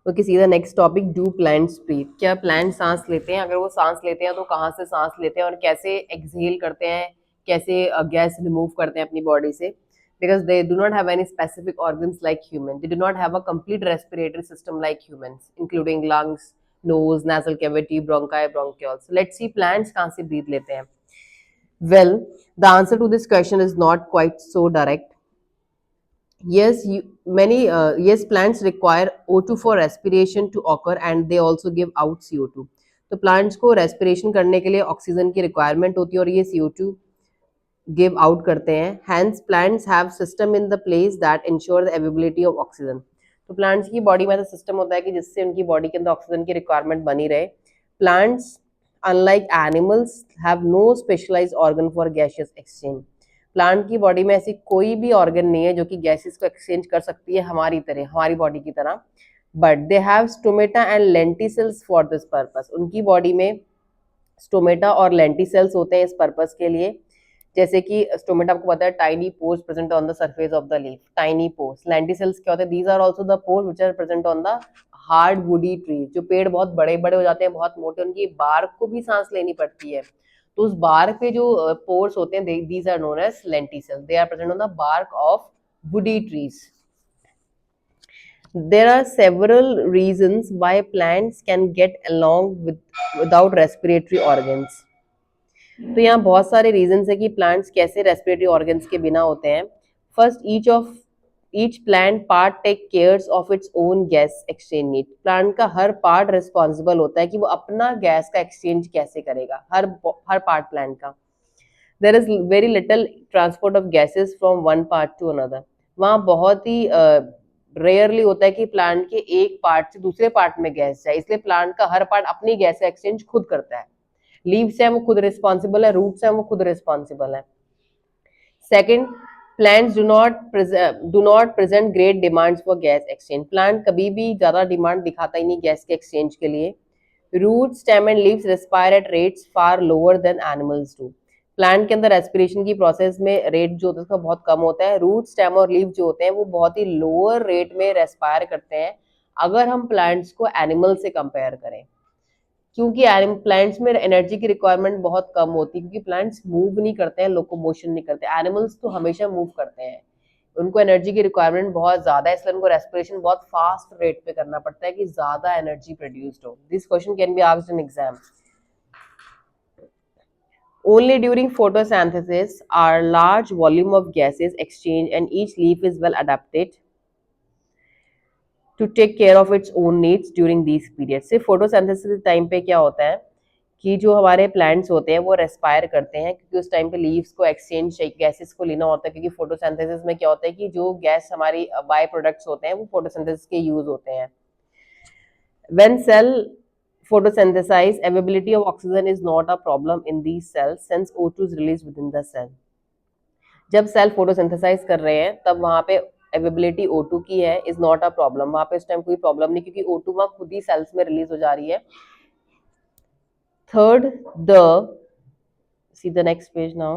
Okay, सीधा next topic, do plants breathe? क्या plant सांस लेते हैं? अगर वो सांस लेते हैं तो कहाँ से सांस लेते हैं और कैसे एक्सहेल करते हैं, कैसे गैस रिमूव करते हैं अपनी बॉडी से? Because they do not have any specific organs like human, they do not have a complete respiratory system like humans, including lungs, nose, nasal cavity, bronchi, bronchioles. So let's see plants कहाँ से breathe लेते हैं. Well, the answer to this question is not quite so direct. Yes, yes, plants require O2 for respiration to occur and they also give out CO2. तो plants को respiration करने के लिए oxygen की requirement होती है और ये CO2 give out करते हैं. Hence, plants have system in the place that ensure the availability of oxygen. तो plants की body में ऐसा system होता है कि जिससे उनकी body के अंदर ऑक्सीजन की requirement बनी रहे. Plants, unlike animals, have no specialized organ for gaseous exchange. Plant की बॉडी में ऐसी कोई भी ऑर्गन नहीं है जो कि गैसेस को एक्सचेंज कर सकती है हमारी तरह, हमारी बॉडी की तरह. But they have stomata and lenticels for this purpose. उनकी बॉडी में स्टोमेटा और लेंटिसेल्स होते हैं इस पर्पस के लिए. जैसे कि स्टोमेटा आपको पता है tiny pores present on the surface of the leaf, tiny pores. Lenticels क्या होते हैं? These are also the pores which are present on the hard woody tree. जो पेड़ बहुत बड़े बड़े हो जाते हैं, बहुत मोटे, उनकी बार्क को भी सांस लेनी पड़ती है. तो उस बार्क पे जो पोर्स होते हैं, these are known as lenticels. They are present on the bark of woody trees. There are several reasons why plants can get along without respiratory organs. तो यहाँ बहुत सारे रीजंस है कि प्लांट्स कैसे रेस्पिरेटरी ऑर्गन्स के बिना होते हैं. First, each plant part take cares of its own gas exchange need. Plant का हर पार्ट रिस्पॉन्सिबल होता है कि वो अपना गैस का एक्सचेंज कैसे करेगा, हर पार्ट प्लांट का. There is very little transport of gases from one part to another. वहाँ बहुत ही रेयरली होता है कि प्लांट के एक पार्ट से दूसरे पार्ट में गैस जाए, इसलिए प्लांट का हर पार्ट अपनी गैस का एक्सचेंज खुद करता है. लीव्स है वो खुद रिस्पॉन्सिबल है, रूट्स है वो खुद रिस्पॉन्सिबल है. Second, plants do not present great demands for gas exchange. Plant कभी भी ज्यादा डिमांड दिखाता ही नहीं गैस के एक्सचेंज के लिए. Root, stem and leaves respire at rates far lower than animals do. Plant के अंदर रेस्पिरेशन की प्रोसेस में रेट जो होता है उसका बहुत कम होता है. रूट, स्टेम और लीव जो होते हैं वो बहुत ही लोअर रेट में रेस्पायर करते हैं अगर हम प्लांट्स को एनिमल से कंपेयर करें. क्योंकि प्लांट्स में एनर्जी की रिक्वायरमेंट बहुत कम होती है, क्योंकि प्लांट्स मूव नहीं करते हैं, लोकोमोशन नहीं करते. एनिमल्स तो हमेशा मूव करते हैं, उनको एनर्जी की रिक्वायरमेंट बहुत ज्यादा है, इसलिए उनको रेस्पिरेशन बहुत फास्ट रेट पे करना पड़ता है कि ज्यादा एनर्जी प्रोड्यूस्ड हो. This question can be asked in exam. Only during photosynthesis are large volume of gases exchanged and each leaf is well adapted to take care of its own needs during these periods. सिर्फ photosynthesis time पे क्या होता है कि जो हमारे plants होते हैं वो रेस्पायर करते हैं, क्योंकि उस टाइम पे लीव्स को एक्सचेंज गैसेस को लेना होता है. क्योंकि फोटोसिंथेसिस में क्या होता है कि जो गैस हमारी बाय प्रोडक्ट्स होते हैं वो फोटोसिंथेसिस के यूज होते हैं. When cell photosynthesize, availability of oxygen is not a problem in these cells since O2 is released within the cell. जब सेल फोटोसिंथेसाइज कर रहे हैं तब वहां पे अवेबिलिटी O2 की है, इज नॉट अ प्रॉब्लम. वहां पे इस टाइम कोई प्रॉब्लम नहीं, क्योंकि O2 वहां खुद ही सेल्स में रिलीज हो जा रही है. Third, see the next page now.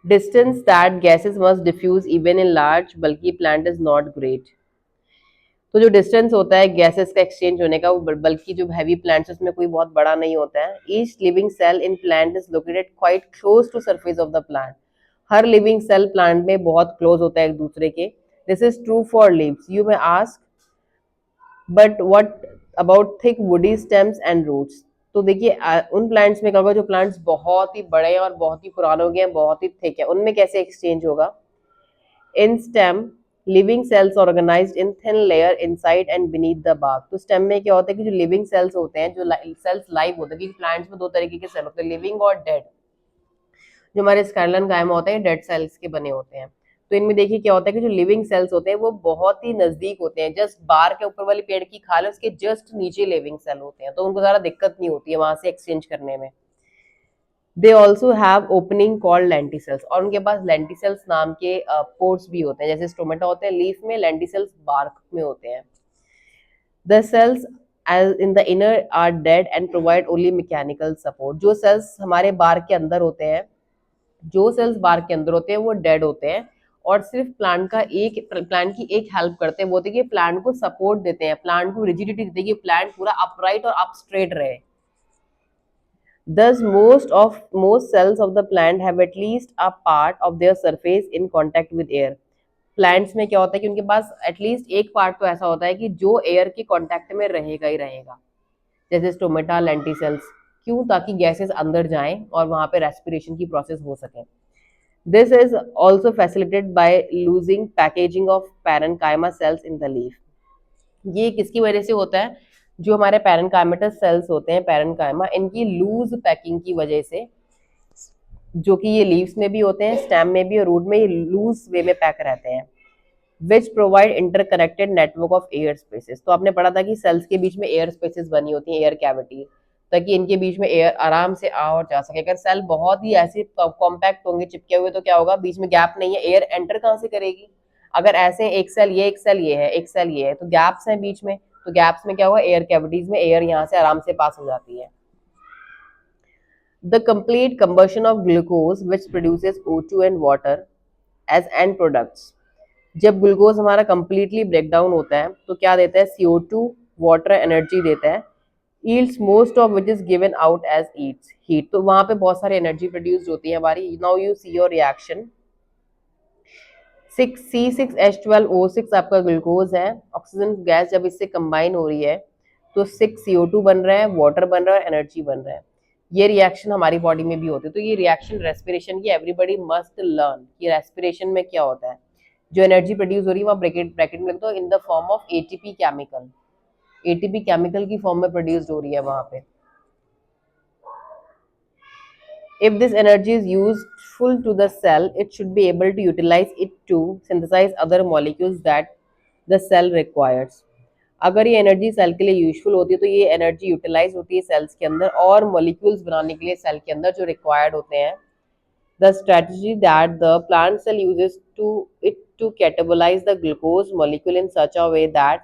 Distance that gases must diffuse even in large bulky plant is not great. तो जो डिस्टेंस होता है गैसेस का एक्सचेंज होने का, वो बल्कि जो हैवी प्लांट्स उसमें कोई बहुत बड़ा नहीं होता है. Each living cell in plant is located quite close to surface of the plant. हर लिविंग सेल प्लांट में बहुत क्लोज होता है एक दूसरे के. This is true for leaves. You may ask, but what about thick woody stems and roots? तो देखिए उन प्लांट्स में क्या होगा जो प्लांट्स बहुत ही बड़े हैं और बहुत ही पुराने हो गए हैं, बहुत ही थिक है, उनमें कैसे एक्सचेंज होगा? In stem, living cells organized in thin layer inside and beneath the bark. तो स्टेम में क्या होता है कि जो लिविंग सेल्स होते हैं, जो सेल्स लाइव होते हैं, क्योंकि प्लांट्स में दो तरीके के सेल होते हैं, लिविंग और डेड. जो हमारे स्काइलन गायमा होते हैं डेड सेल्स के बने होते हैं. तो इनमें देखिए क्या होता है कि जो लिविंग सेल्स होते हैं वो बहुत ही नजदीक होते हैं, जस्ट बार के ऊपर वाली पेड़ की खाल है उसके जस्ट नीचे लिविंग सेल होते हैं, तो उनको ज्यादा दिक्कत नहीं होती है वहां से एक्सचेंज करने में. They also have opening called lenticels. और उनके पास लेंटिसेल्स नाम के पोर्स भी होते हैं, जैसे स्टोमेटा होते हैं लीफ में, लेंटिसेल्स बार्क में होते हैं. The cells as in the inner are dead and provide only mechanical support. जो सेल्स हमारे बार के अंदर होते हैं जो सेल्स बार्क के अंदर होते हैं वो डेड होते हैं और सिर्फ प्लांट की एक हेल्प करते हैं, वो होती है कि प्लांट को सपोर्ट देते हैं, प्लांट को रिजिडिटी देते हैं कि प्लांट पूरा अपराइट और अप स्ट्रेट रहे। Thus, most cells of the plant have at least a part of their surface in contact with air. Plants में क्या होता है कि उनके पास एटलीस्ट एक पार्ट तो ऐसा होता है कि जो एयर के कांटेक्ट में रहेगा ही रहेगा, जैसे स्टोमेटा, लेंटिसेल्स। क्यों? ताकि गैसेस अंदर जाएं और वहां पे रेस्पिरेशन की प्रोसेस हो सके। This is also facilitated by losing packaging of parenchyma sales in the leaf. ये किसकी वजह से होता है? जो हमारे पैरेन्काइमेटस सेल्स होते हैं, पैरेन्काइमा, इनकी लूज पैकिंग की वजह से, जो कि ये लीव्स में भी होते हैं, स्टेम में भी और रूट में, ये लूज वे में पैक रहते हैं, which provide interconnected network of air spaces. तो आपने पढ़ा था कि सेल्स के बीच में एयर स्पेसेस बनी होती हैं, एयर कैविटीज, ताकि इनके बीच में एयर आराम से आ और जा सके। अगर सेल बहुत ही ऐसे कॉम्पैक्ट होंगे, चिपके हुए, तो क्या होगा? बीच में गैप नहीं है, एयर एंटर कहाँ से करेगी? अगर ऐसे एक सेल ये, एक सेल ये है, एक सेल ये है, तो गैप्स हैं बीच में, तो गैप्स में क्या होगा? एयर कैविटीज में एयर यहाँ से आराम से पास हो जाती है। The complete combustion of glucose which produces O2 and water as end products। जब ग्लूकोज हमारा कंप्लीटली ब्रेक डाउन होता है तो क्या देता है? CO2, वाटर, एनर्जी देता है। yields most of which is given out as heat। तो वहां पे बहुत सारी एनर्जी प्रोड्यूस होती है हमारी। Now you see your reaction. 6C6H12O6 आपका ग्लूकोज है। ऑक्सीजन गैस जब इससे कंबाइन हो रही है तो 6CO2 बन रहा है, वाटर बन रहा है और एनर्जी बन रहा है। ये रिएक्शन हमारी बॉडी में भी होती है। तो ये रिएक्शन रेस्पिरेशन की, एवरीबॉडी मस्ट लर्न कि रेस्पिरेशन में क्या होता है। जो एनर्जी प्रोड्यूस हो रही है वहाँ ब्रैकेट में लिखते हो in the form of ATP chemical. ATP chemical की फॉर्म में प्रोड्यूस हो रही है वहां पे। If this energy is useful to the cell, it should be able to utilize it to synthesize other molecules that the cell requires। अगर ये energy cell के लिए यूजफुल होती है तो ये एनर्जी यूटिलाइज होती है सेल्स के अंदर और मॉलिक्यूल्स बनाने के लिए सेल के अंदर जो रिक्वायर्ड होते हैं। The strategy that the plant cell uses to catabolize the glucose molecule in such a way that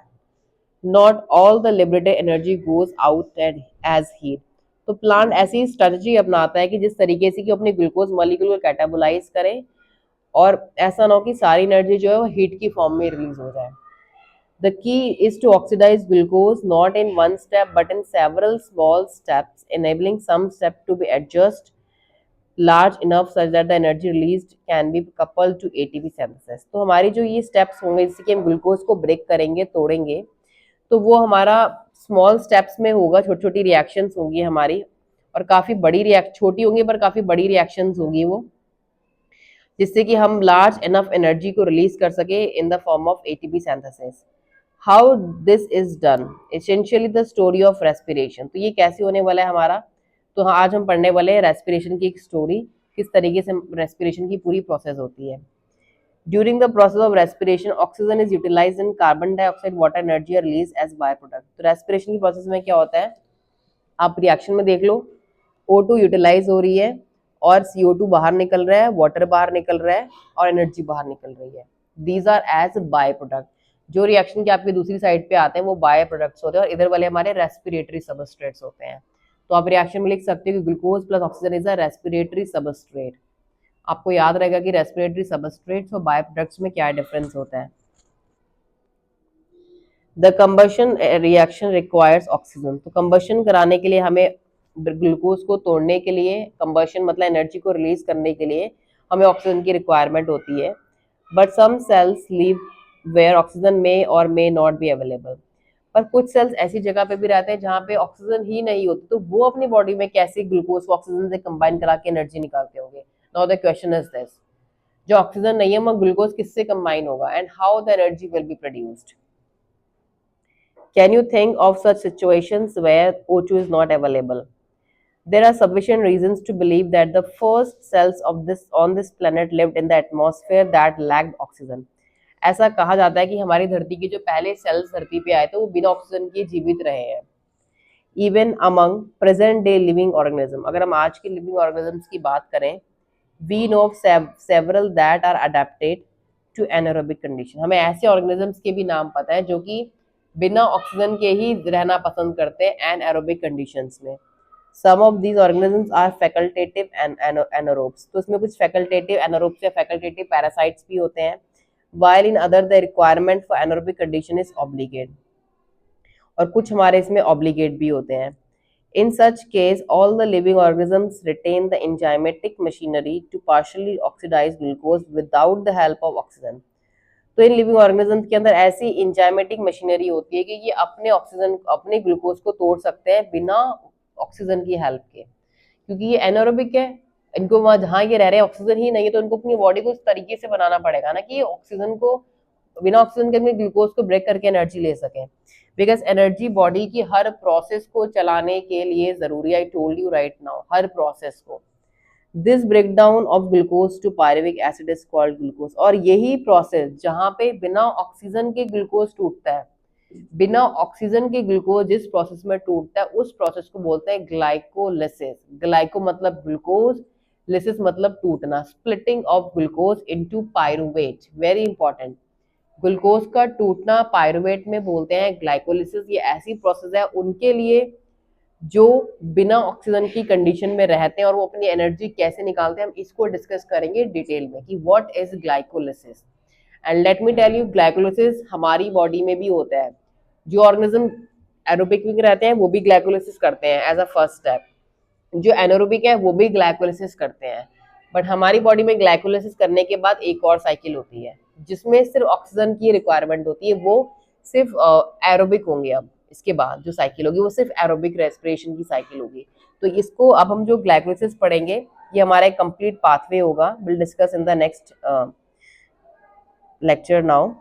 not all the liberated energy goes out as heat। तो प्लांट ऐसी स्ट्रेटजी अपनाता है कि जिस तरीके से कि अपने ग्लूकोज मॉलिक्यूल को कैटाबोलाइज करें और ऐसा ना हो कि सारी एनर्जी जो है वो हीट की फॉर्म में रिलीज हो जाए। The key is to oxidize glucose not in one step but in several small steps, enabling some step to be adjust large enough such that the energy released can be coupled to ATP synthesis। तो हमारी जो ये steps होंगे जिससे कि हम glucose को break करेंगे, तोड़ेंगे, तो वो हमारा स्मॉल स्टेप्स में होगा, छोटी छोटी रिएक्शंस होंगी हमारी और काफ़ी बड़ी छोटी होंगी पर काफ़ी बड़ी रिएक्शंस होंगी वो, जिससे कि हम लार्ज इनफ एनर्जी को रिलीज कर सके in the form of ATP synthesis. How this is done? Essentially the story of respiration. तो ये कैसे होने वाला है हमारा? तो आज हम पढ़ने वाले हैं रेस्पिरेशन की एक स्टोरी, किस तरीके से रेस्पिरेशन की पूरी प्रोसेस होती है। During the process of respiration, oxygen is utilized and carbon dioxide, water, energy are released as byproduct। तो रेस्पिरेशन की प्रोसेस में क्या होता है? आप रिएक्शन में देख लो, O2 यूटिलाइज हो रही है और CO2 बाहर निकल रहा है, वाटर बाहर निकल रहा है और एनर्जी बाहर निकल रही है। These are as by product. जो रिएक्शन के आपके दूसरी साइड पे आते हैं वो बाय प्रोडक्ट्स होते हैं और इधर वाले हमारे रेस्पिरेटरी सबस्ट्रेट्स होते हैं। तो आप रिएक्शन में लिख सकते हो कि glucose plus oxygen is a respiratory substrate. आपको याद रहेगा कि रेस्पिरेटरी सबस्ट्रेट्स और बाय प्रोडक्ट्स में क्या डिफरेंस होता है। The combustion reaction requires oxygen. तो कंबशन कराने के लिए हमें ग्लूकोज को तोड़ने के लिए, कंबशन मतलब एनर्जी को रिलीज करने के लिए हमें ऑक्सीजन की रिक्वायरमेंट होती है। But some cells live where oxygen may or may not be available. पर कुछ सेल्स ऐसी जगह पे भी रहते हैं जहाँ पे ऑक्सीजन ही नहीं होती, तो वो अपनी बॉडी में कैसे ग्लूकोज को ऑक्सीजन से कंबाइन करा के एनर्जी निकालते होंगे। Now the question is this, जो ऑक्सीजन नहीं है वो ग्लूकोज किससे कंबाइन होगा and how the energy will be produced. Can you think of such situations where O2 is not available? There are sufficient reasons to believe that the first cells of this planet lived in the atmosphere that lacked oxygen। ऐसा कहा जाता है कि हमारी धरती के जो पहले सेल्स धरती पे आए थे वो बिना ऑक्सीजन के जीवित रहे हैं। Even among present day living organism, अगर हम आज के लिविंग ऑर्गेनिजम्स की बात करें, we know of several that are adapted to anaerobic condition। हमें ऐसे ऑर्गेनिजम्स के भी नाम पता है जो कि बिना ऑक्सीजन के ही रहना पसंद करते हैं एनएरोबिक कंडीशंस में। Some of these organisms are facultative anaerobes, तो इसमें कुछ फैकल्टेटिव एनारोब्स या फैकल्टेटिव पैरासाइट्स भी होते हैं, while in other the requirement for anaerobic condition is obligate, और कुछ हमारे इसमें obligate भी होते हैं. In such case, all the living organisms retain the enzymatic machinery to partially oxidize glucose without the help of oxygen. तो in living organisms के अंदर ऐसी इंजाइमेटिक मशीनरी होती है कि ये अपने ग्लूकोज को तोड़ सकते हैं बिना ऑक्सीजन की हेल्प के, क्योंकि ये एनारोबिक है. इनको वहां जहां ये रह रहे हैं ऑक्सीजन ही नहीं है, तो इनको अपनी बॉडी को इस तरीके से बनाना पड़ेगा ना कि ये ऑक्सीजन को, बिना ऑक्सीजन के अपने ग्लूकोज को ब्रेक करके एनर्जी ले सकें. बिकॉज एनर्जी बॉडी की हर प्रोसेस को चलाने के लिए जरूरी, I told you right now, हर प्रोसेस को. This breakdown of glucose to pyruvic acid is called glucose, और यही प्रोसेस जहां पे बिना ऑक्सीजन के ग्लूकोज टूटता है, बिना ऑक्सीजन के ग्लूकोज जिस प्रोसेस में टूटता है उस प्रोसेस को बोलते हैं ग्लाइकोलिसिस. ग्लाइको मतलब ग्लूकोज, लिसिस मतलब टूटना, splitting of glucose into pyruvate. Very important, glucose का टूटना पायरुवेट में बोलते हैं ग्लाइकोलिसिस. ये ऐसी प्रोसेस है उनके लिए जो बिना ऑक्सीजन की कंडीशन में रहते हैं, और वो अपनी एनर्जी कैसे निकालते हैं हम इसको डिस्कस करेंगे डिटेल में कि what is glycolysis. And let me tell you, glycolysis हमारी बॉडी में भी होता है. जो ऑर्गेनिज्म एरोबिक में रहते हैं वो भी ग्लाइकोलिसिस करते हैं एज अ फर्स्ट स्टेप, जो एनारोबिक है वो भी ग्लाइकोलिसिस करते हैं. बट हमारी बॉडी में ग्लाइकोलिसिस करने के बाद एक और साइकिल होती है जिसमें सिर्फ ऑक्सीजन की रिक्वायरमेंट होती है, वो सिर्फ एरोबिक होंगे. अब इसके बाद जो साइकिल होगी वो सिर्फ एरोबिक रेस्पिरेशन की साइकिल होगी. तो इसको अब हम जो ग्लाइकोलिसिस पढ़ेंगे ये हमारा एक कंप्लीट पाथवे होगा. Will discuss in the next lecture now.